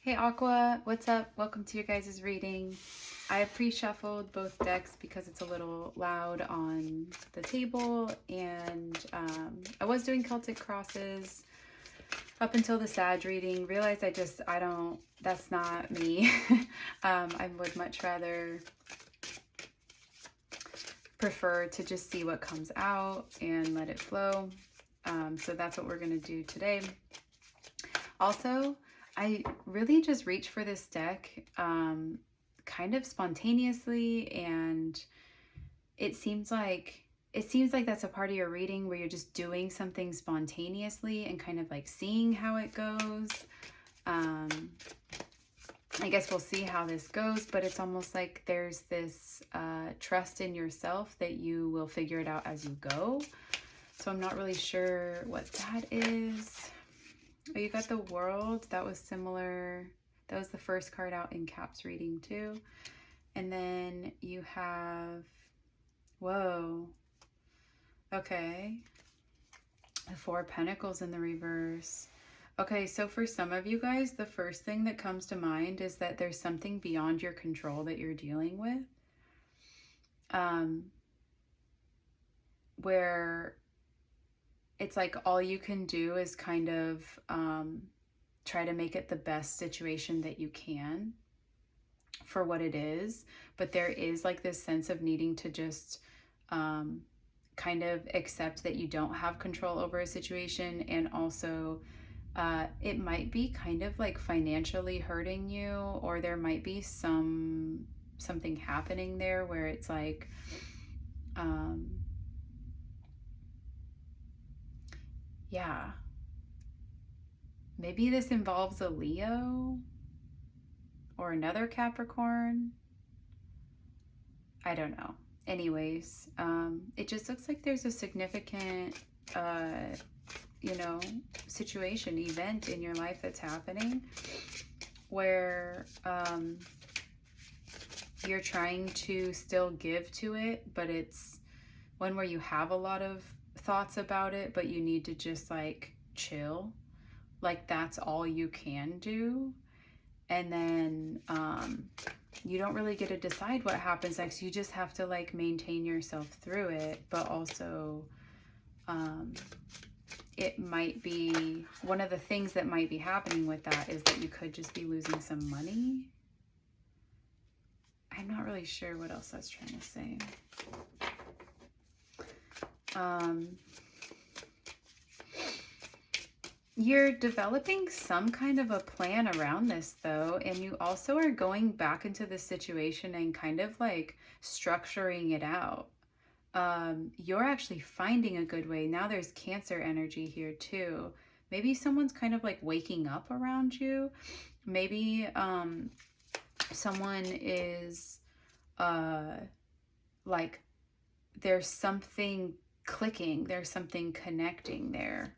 Hey Aqua, what's up? Welcome to your guys' reading. I have pre-shuffled both decks because it's a little loud on the table, and I was doing Celtic crosses up until the Sag reading. Realized I don't, that's not me. I would much rather prefer to just see what comes out and let it flow. So that's what we're going to do today. Also, I really just reached for this deck kind of spontaneously, and it seems like that's a part of your reading where you're just doing something spontaneously and kind of like seeing how it goes. I guess we'll see how this goes, but it's almost like there's this trust in yourself that you will figure it out as you go. So I'm not really sure what that is. Oh, you got the World. That was similar. That was the first card out in Cap's reading too. And then you have, whoa. Okay. The Four of Pentacles in the reverse. Okay, so for some of you guys, the first thing that comes to mind is that there's something beyond your control that you're dealing with. Where it's like all you can do is kind of try to make it the best situation that you can for what it is. But there is like this sense of needing to just kind of accept that you don't have control over a situation. And also it might be kind of like financially hurting you, or there might be something happening there where it's like yeah, maybe this involves a Leo or another Capricorn. I don't know. Anyways, it just looks like there's a significant, situation, event in your life that's happening where you're trying to still give to it, but it's one where you have a lot of thoughts about it, but you need to just like chill. Like that's all you can do. And then you don't really get to decide what happens next. You just have to like maintain yourself through it. But also it might be, one of the things that might be happening with that is that you could just be losing some money. I'm not really sure what else I was trying to say. You're developing some kind of a plan around this though, and you also are going back into the situation and kind of like structuring it out. You're actually finding a good way. Now there's Cancer energy here too. Maybe someone's kind of like waking up around you. Maybe someone is like there's something clicking, there's something connecting there.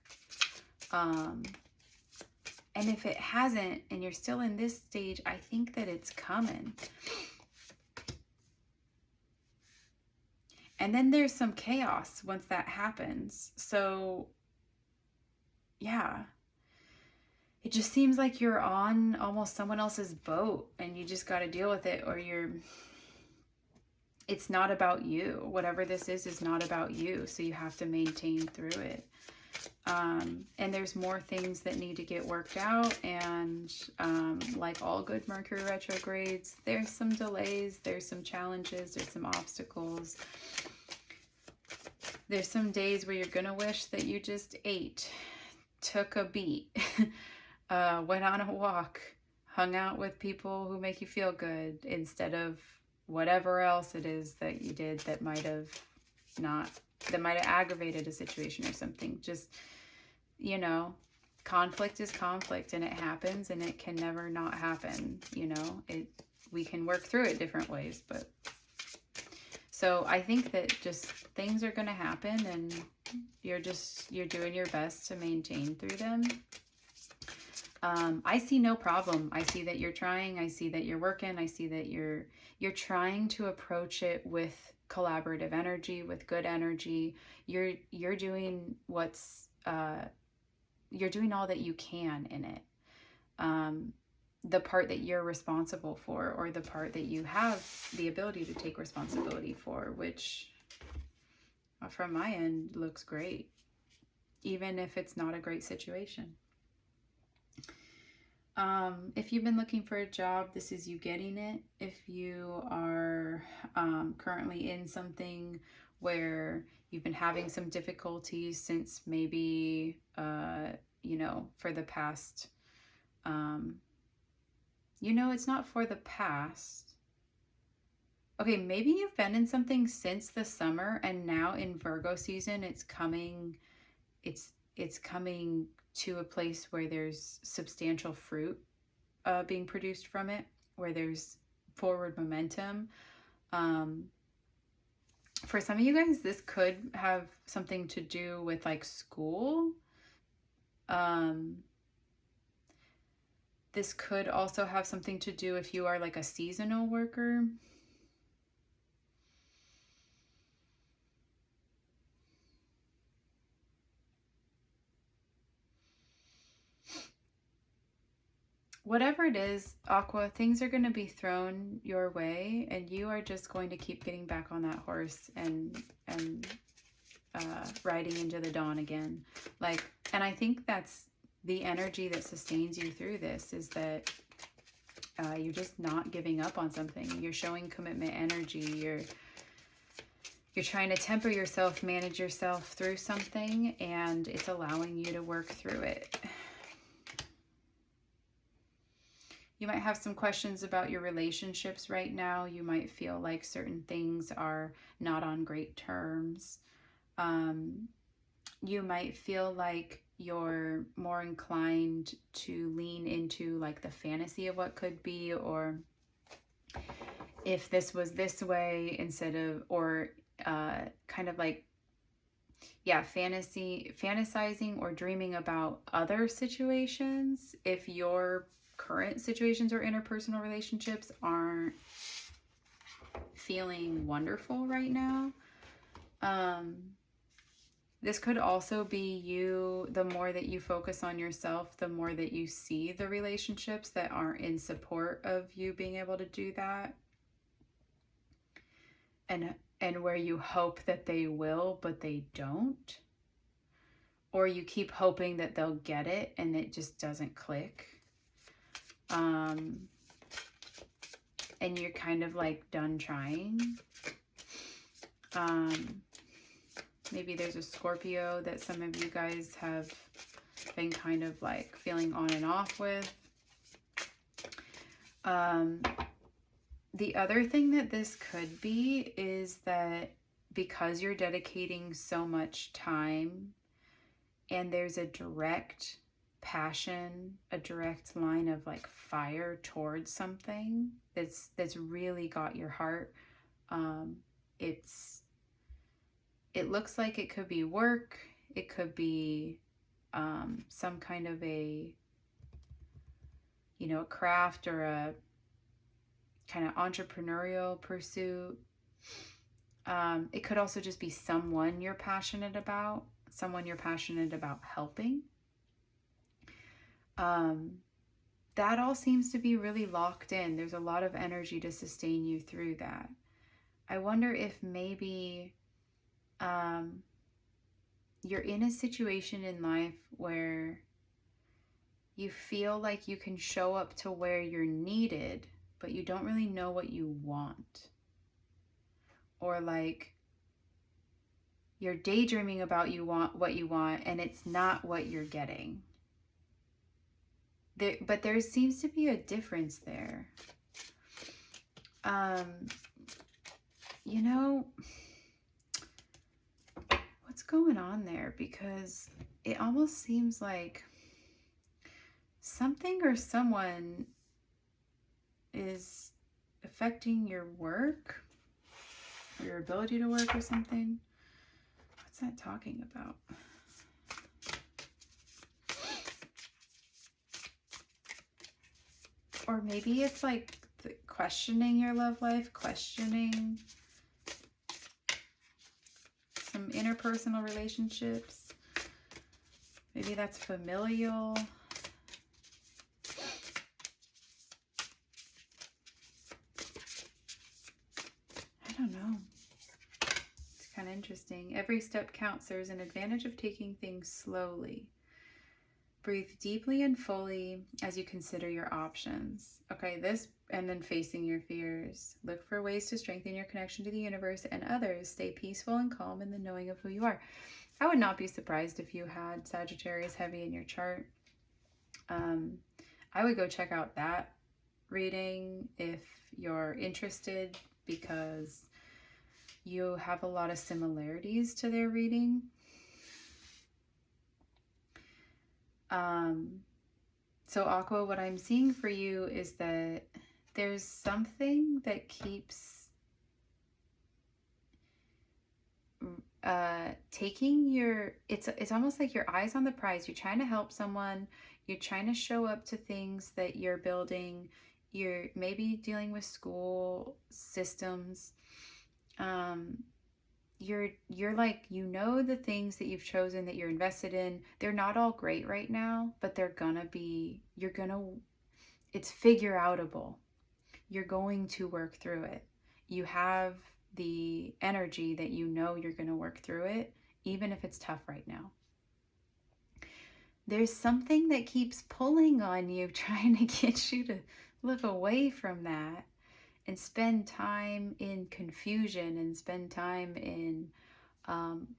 And if it hasn't and you're still in this stage, I think that it's coming. And then there's some chaos once that happens. So yeah, it just seems like you're on almost someone else's boat and you just got to deal with it, or it's not about you. Whatever this is not about you. So you have to maintain through it. And there's more things that need to get worked out, and like all good Mercury retrogrades, there's some delays, there's some challenges, there's some obstacles. There's some days where you're gonna wish that you just ate, took a beat, went on a walk, hung out with people who make you feel good instead of whatever else it is that you did that might have aggravated a situation or something. Just, conflict is conflict, and it happens, and it can never not happen. We can work through it different ways, but so I think that just things are going to happen, and you're doing your best to maintain through them. I see no problem. I see that you're trying. I see that you're working. I see that you're trying to approach it with collaborative energy, with good energy. You're doing you're doing all that you can in it. the part that you're responsible for, or the part that you have the ability to take responsibility for, which from my end looks great, even if it's not a great situation. If you've been looking for a job, this is you getting it. If you are currently in something where you've been having some difficulties since maybe, you know, for the past, you know, it's not for the past. Okay, maybe you've been in something since the summer, and now in Virgo season, it's coming to a place where there's substantial fruit being produced from it, where there's forward momentum. For some of you guys, this could have something to do with like school. This could also have something to do if you are like a seasonal worker. Whatever it is, Aqua, things are going to be thrown your way, and you are just going to keep getting back on that horse and riding into the dawn again. Like, and I think that's the energy that sustains you through this, is that you're just not giving up on something. You're showing commitment energy. You're trying to temper yourself, manage yourself through something, and it's allowing you to work through it. You might have some questions about your relationships right now. You might feel like certain things are not on great terms. You might feel like you're more inclined to lean into like the fantasy of what could be, or if this was this way instead of, or kind of like, yeah, fantasizing or dreaming about other situations. If your current situations or interpersonal relationships aren't feeling wonderful right now, this could also be you, the more that you focus on yourself, the more that you see the relationships that aren't in support of you being able to do that, and where you hope that they will but they don't, or you keep hoping that they'll get it and it just doesn't click. And you're kind of like done trying. Maybe there's a Scorpio that some of you guys have been kind of like feeling on and off with. The other thing that this could be is that because you're dedicating so much time and there's a direct passion, a direct line of like fire towards something that's really got your heart. It looks like it could be work, it could be some kind of a, you know, a craft or a kind of entrepreneurial pursuit. It could also just be someone you're passionate about helping. That all seems to be really locked in. There's a lot of energy to sustain you through that. I wonder if maybe you're in a situation in life where you feel like you can show up to where you're needed, but you don't really know what you want. Or like you're daydreaming about what you want and it's not what you're getting. But there seems to be a difference there. You know, what's going on there? Because it almost seems like something or someone is affecting your work, or your ability to work or something. What's that talking about? Or maybe it's like questioning your love life, questioning some interpersonal relationships. Maybe that's familial. don't know. It's kind of interesting. Every step counts. There's an advantage of taking things slowly. Breathe deeply and fully as you consider your options. Okay, this, and then facing your fears. Look for ways to strengthen your connection to the universe and others. Stay peaceful and calm in the knowing of who you are. I would not be surprised if you had Sagittarius heavy in your chart. I would go check out that reading if you're interested, because you have a lot of similarities to their reading. So Aqua, what I'm seeing for you is that there's something that keeps taking your, it's almost like your eyes on the prize. You're trying to help someone, you're trying to show up to things that you're building, you're maybe dealing with school systems. You're like, you know, the things that you've chosen that you're invested in, they're not all great right now, but they're gonna be, it's figure outable. You're going to work through it. You have the energy that you know you're going to work through it, even if it's tough right now. There's something that keeps pulling on you, trying to get you to look away from that and spend time in confusion and spend time in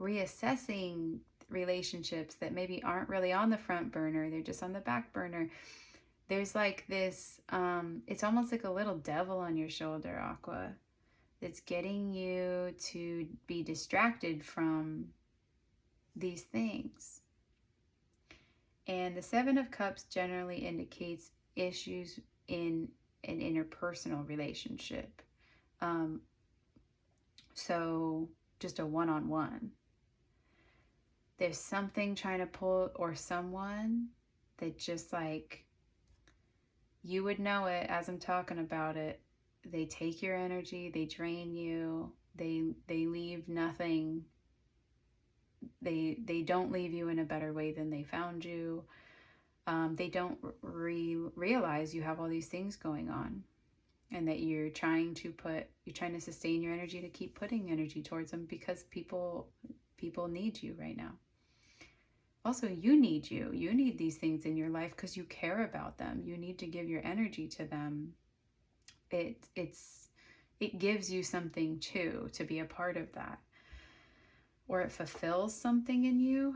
reassessing relationships that maybe aren't really on the front burner. They're just on the back burner. There's like this, it's almost like a little devil on your shoulder, Aqua, that's getting you to be distracted from these things. And the Seven of Cups generally indicates issues in an interpersonal relationship. So just a one-on-one. There's something trying to pull, or someone that just like, you would know it as I'm talking about it. They take your energy, they drain you, they leave nothing. They don't leave you in a better way than they found you. They don't realize you have all these things going on, and that you're trying to sustain your energy to keep putting energy towards them, because people need you right now. Also, you need these things in your life because you care about them. You need to give your energy to them. It gives you something too, to be a part of that, or it fulfills something in you.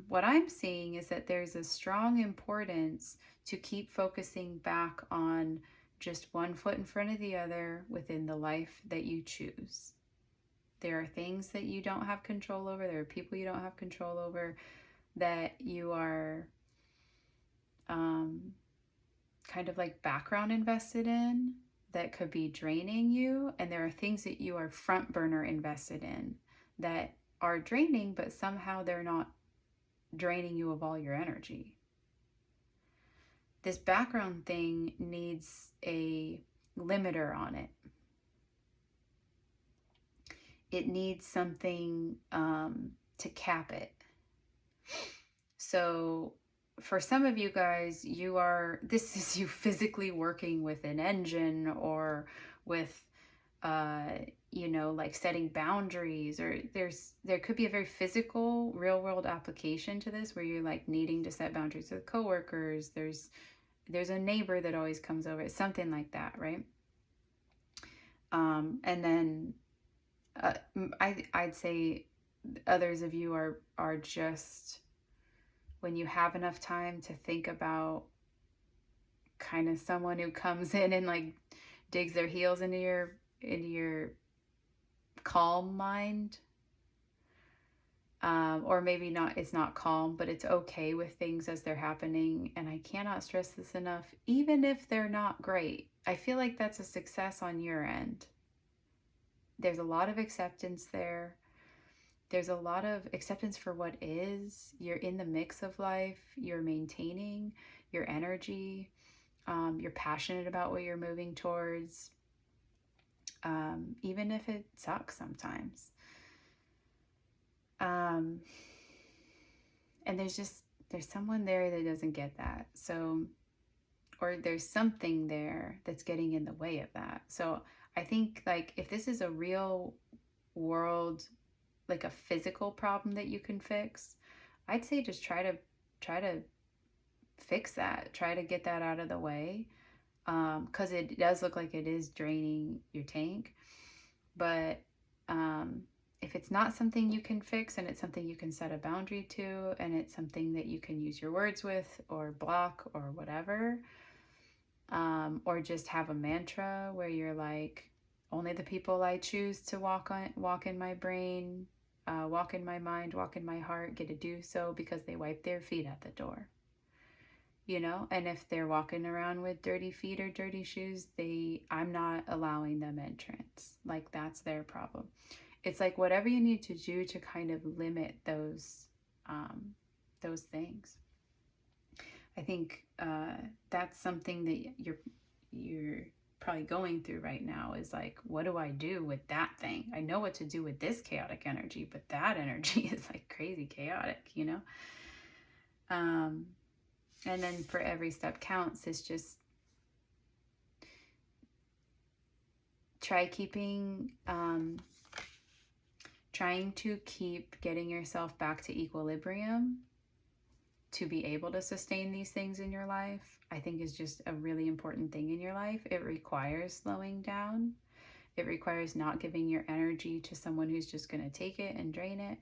What I'm seeing is that there's a strong importance to keep focusing back on just one foot in front of the other within the life that you choose. There are things that you don't have control over. There are people you don't have control over that you are kind of like background invested in, that could be draining you. And there are things that you are front burner invested in that are draining, but somehow they're not draining you of all your energy. This background thing needs a limiter on it. It needs something to cap it. So for some of you guys, this is you physically working with an engine, or with, like setting boundaries, or there could be a very physical, real world application to this, where you're like needing to set boundaries with coworkers. There's a neighbor that always comes over, something like that, right? And then I'd say others of you are just, when you have enough time to think about kind of someone who comes in and like digs their heels into your calm mind, or maybe not, it's not calm, but it's okay with things as they're happening. And I cannot stress this enough, even if they're not great, I feel like that's a success on your end. There's a lot of acceptance there. There's a lot of acceptance for what is. You're in the mix of life. You're maintaining your energy. You're passionate about what you're moving towards, even if it sucks sometimes. And there's someone there that doesn't get that. So, or there's something there that's getting in the way of that. So I think like if this is a real world, like a physical problem that you can fix, I'd say just try to fix that. Try to get that out of the way. Because it does look like it is draining your tank. But if it's not something you can fix, and it's something you can set a boundary to, and it's something that you can use your words with or block or whatever, or just have a mantra where you're like, only the people I choose to walk in my brain, walk in my mind, walk in my heart, get to do so because they wipe their feet at the door. You know, and if they're walking around with dirty feet or dirty shoes, I'm not allowing them entrance. Like, that's their problem. It's like whatever you need to do to kind of limit those things. I think that's something that you're probably going through right now, is like, what do I do with that thing? I know what to do with this chaotic energy, but that energy is like crazy chaotic, you know? And then for every step counts is just trying to keep getting yourself back to equilibrium to be able to sustain these things in your life, I think is just a really important thing in your life. It requires slowing down. It requires not giving your energy to someone who's just going to take it and drain it.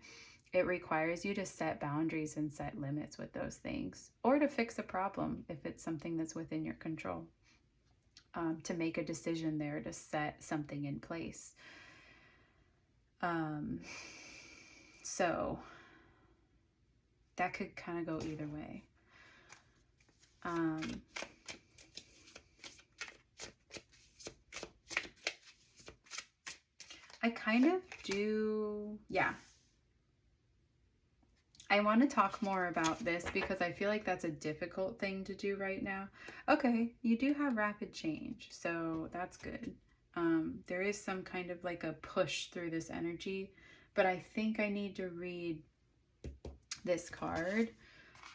It requires you to set boundaries and set limits with those things, or to fix a problem if it's something that's within your control, to make a decision there, to set something in place. So that could kind of go either way. I kind of do, yeah. I want to talk more about this because I feel like that's a difficult thing to do right now. Okay, you do have rapid change, so that's good. There is some kind of like a push through this energy, but I think I need to read this card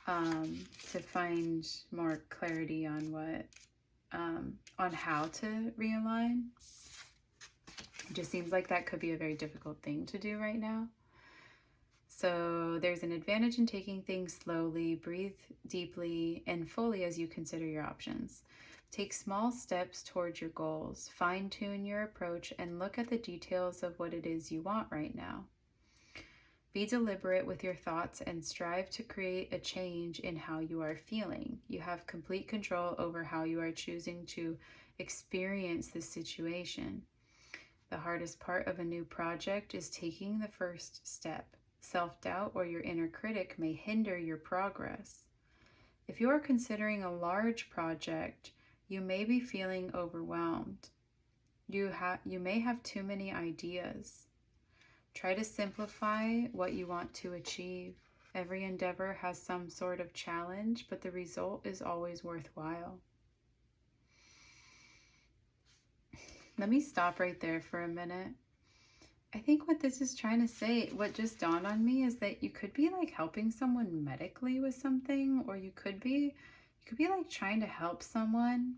to find more clarity on what, on how to realign. It just seems like that could be a very difficult thing to do right now. So there's an advantage in taking things slowly, breathe deeply and fully as you consider your options. Take small steps towards your goals, fine-tune your approach, and look at the details of what it is you want right now. Be deliberate with your thoughts and strive to create a change in how you are feeling. You have complete control over how you are choosing to experience this situation. The hardest part of a new project is taking the first step. Self-doubt or your inner critic may hinder your progress. If you are considering a large project, you may be feeling overwhelmed. You may have too many ideas. Try to simplify what you want to achieve. Every endeavor has some sort of challenge, but the result is always worthwhile. Let me stop right there for a minute. I think what this is trying to say, what just dawned on me, is that you could be like helping someone medically with something, or you could be like trying to help someone.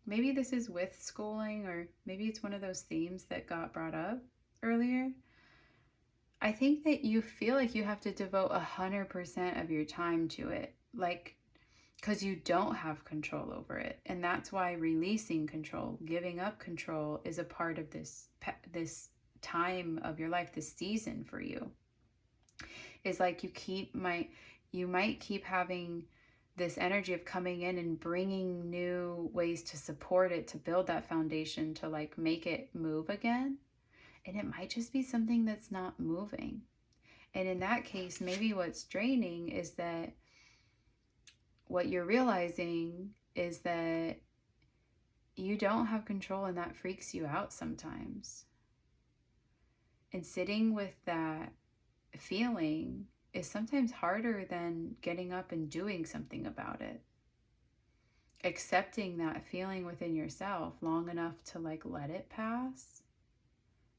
Maybe this is with schooling, or maybe it's one of those themes that got brought up earlier. I think that you feel like you have to devote 100% of your time to it, like, because you don't have control over it. And that's why releasing control, giving up control, is a part of this time of your life, this season for you. Is like you might keep having this energy of coming in and bringing new ways to support it, to build that foundation, to like make it move again. And it might just be something that's not moving. And in that case, maybe what's draining is that what you're realizing is that you don't have control, and that freaks you out sometimes. And sitting with that feeling is sometimes harder than getting up and doing something about it. Accepting that feeling within yourself long enough to like let it pass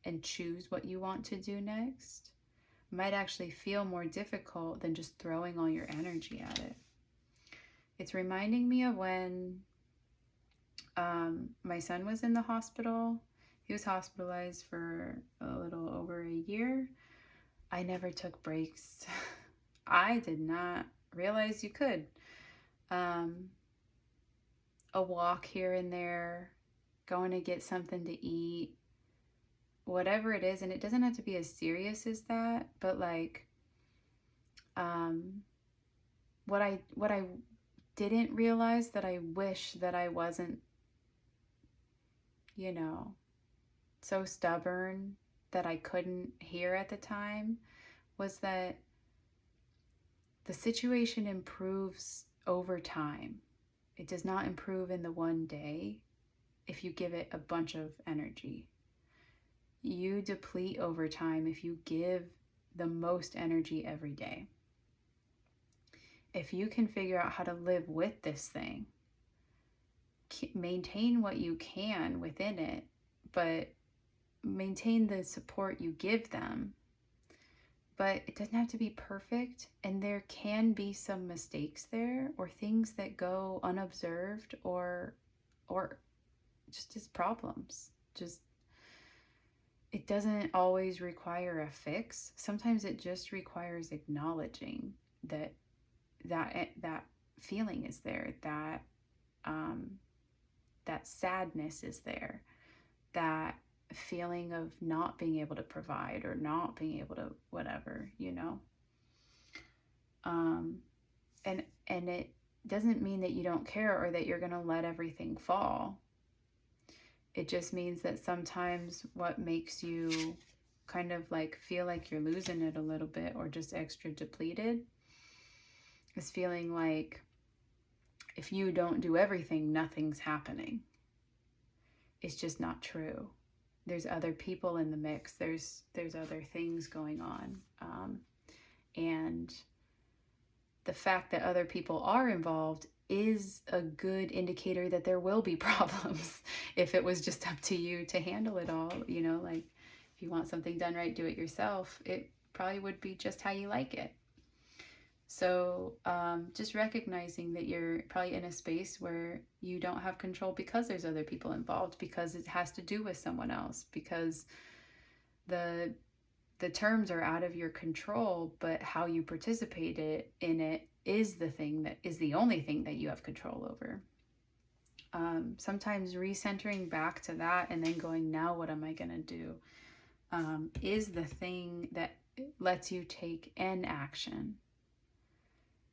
and choose what you want to do next might actually feel more difficult than just throwing all your energy at it. It's reminding me of when my son was in the hospital. He was hospitalized for a little over a year. I never took breaks. I did not realize you could. A walk here and there, going to get something to eat, whatever it is. And it doesn't have to be as serious as that, but like, what I didn't realize that I wish that I wasn't, you know, so stubborn that I couldn't hear at the time, was that the situation improves over time. It does not improve in the one day if you give it a bunch of energy. You deplete over time if you give the most energy every day. If you can figure out how to live with this thing, maintain what you can within it, but maintain the support you give them. But it doesn't have to be perfect, and there can be some mistakes there, or things that go unobserved, or just as problems. Just, it doesn't always require a fix. Sometimes it just requires acknowledging that feeling is there, that sadness is there, that feeling of not being able to provide or not being able to whatever, you know. And it doesn't mean that you don't care or that you're going to let everything fall. It just means that sometimes what makes you kind of like feel like you're losing it a little bit, or just extra depleted, is feeling like if you don't do everything, nothing's happening. It's just not true. There's other people in the mix. There's other things going on. And the fact that other people are involved is a good indicator that there will be problems if it was just up to you to handle it all. You know, like if you want something done right, do it yourself. It probably would be just how you like it. So just recognizing that you're probably in a space where you don't have control because there's other people involved, because it has to do with someone else, because the terms are out of your control, but how you participate in it is the only thing that you have control over. Sometimes recentering back to that and then going, now what am I going to do, is the thing that lets you take an action.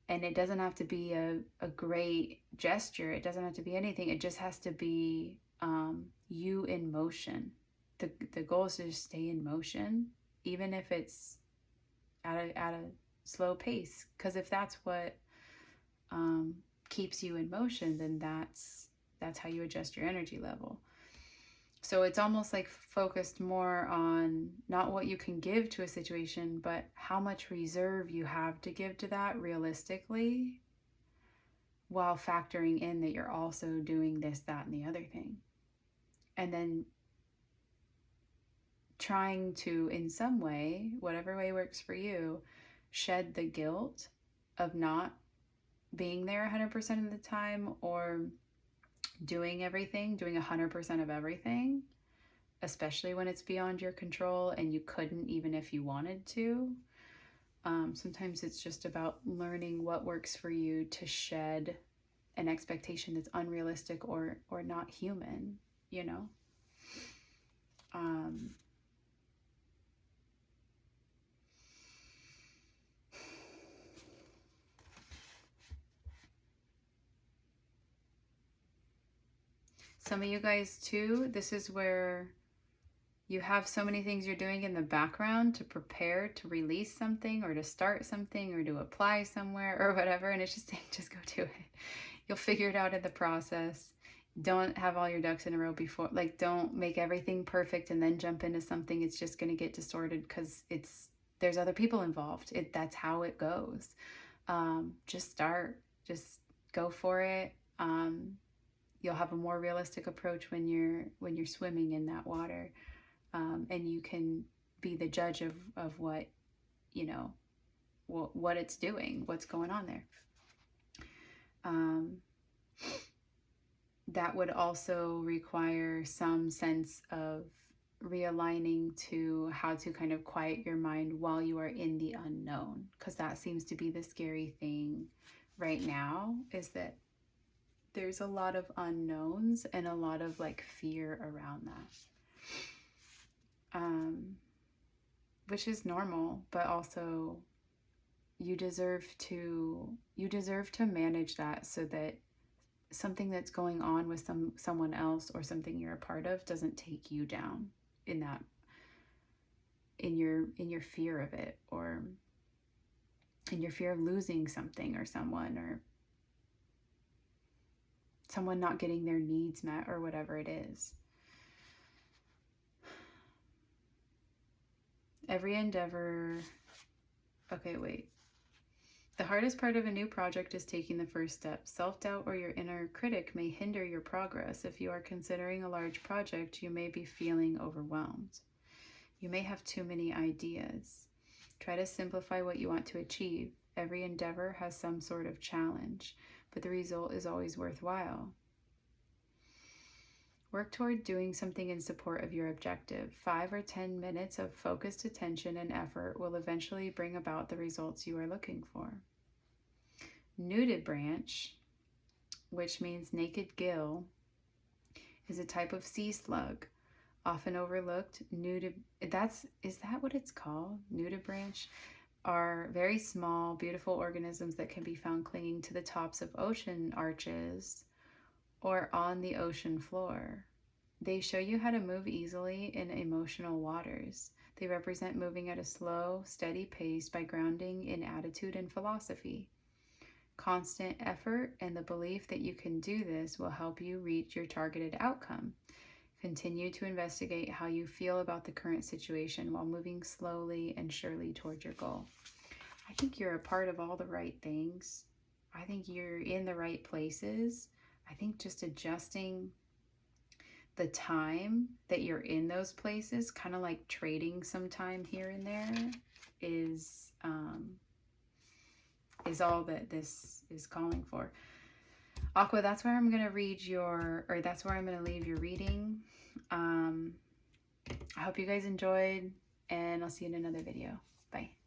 And it doesn't have to be a great gesture. It doesn't have to be anything. It just has to be you in motion. The goal is to just stay in motion, even if it's at a slow pace. Because if that's what keeps you in motion, then that's how you adjust your energy level. So it's almost like focused more on not what you can give to a situation, but how much reserve you have to give to that realistically, while factoring in that you're also doing this, that, and the other thing. And then trying to, in some way, whatever way works for you, shed the guilt of not being there 100% of the time, or doing 100% of everything, especially when it's beyond your control and you couldn't even if you wanted to. Sometimes it's just about learning what works for you to shed an expectation that's unrealistic or not human, you know? Some of you guys too, this is where you have so many things you're doing in the background to prepare to release something, or to start something, or to apply somewhere, or whatever. And it's just saying, just go do it. You'll figure it out in the process. Don't have all your ducks in a row before, like, don't make everything perfect and then jump into something. It's just going to get distorted because there's other people involved. That's how it goes. Just start, just go for it. You'll have a more realistic approach when you're swimming in that water, and you can be the judge of what, you know, what it's doing, what's going on there. that would also require some sense of realigning to how to kind of quiet your mind while you are in the unknown, because that seems to be the scary thing right now, is that there's a lot of unknowns and a lot of like fear around that, which is normal, but also you deserve to manage that so that something that's going on with someone else or something you're a part of doesn't take you down in your fear of it, or in your fear of losing something or someone, or someone not getting their needs met, or whatever it is. Every endeavor. Okay, wait. The hardest part of a new project is taking the first step. Self-doubt or your inner critic may hinder your progress. If you are considering a large project, you may be feeling overwhelmed. You may have too many ideas. Try to simplify what you want to achieve. Every endeavor has some sort of challenge, but the result is always worthwhile. Work toward doing something in support of your objective. 5 or 10 minutes of focused attention and effort will eventually bring about the results you are looking for. Nudibranch, which means naked gill, is a type of sea slug, often overlooked. Is that what it's called? Nudibranch are very small, beautiful organisms that can be found clinging to the tops of ocean arches or on the ocean floor. They show you how to move easily in emotional waters. They represent moving at a slow, steady pace by grounding in attitude and philosophy. Constant effort and the belief that you can do this will help you reach your targeted outcome. Continue to investigate how you feel about the current situation while moving slowly and surely toward your goal. I think you're a part of all the right things. I think you're in the right places. I think just adjusting the time that you're in those places, kind of like trading some time here and there, is all that this is calling for. Aqua, that's where I'm going to leave your reading. I hope you guys enjoyed, and I'll see you in another video. Bye.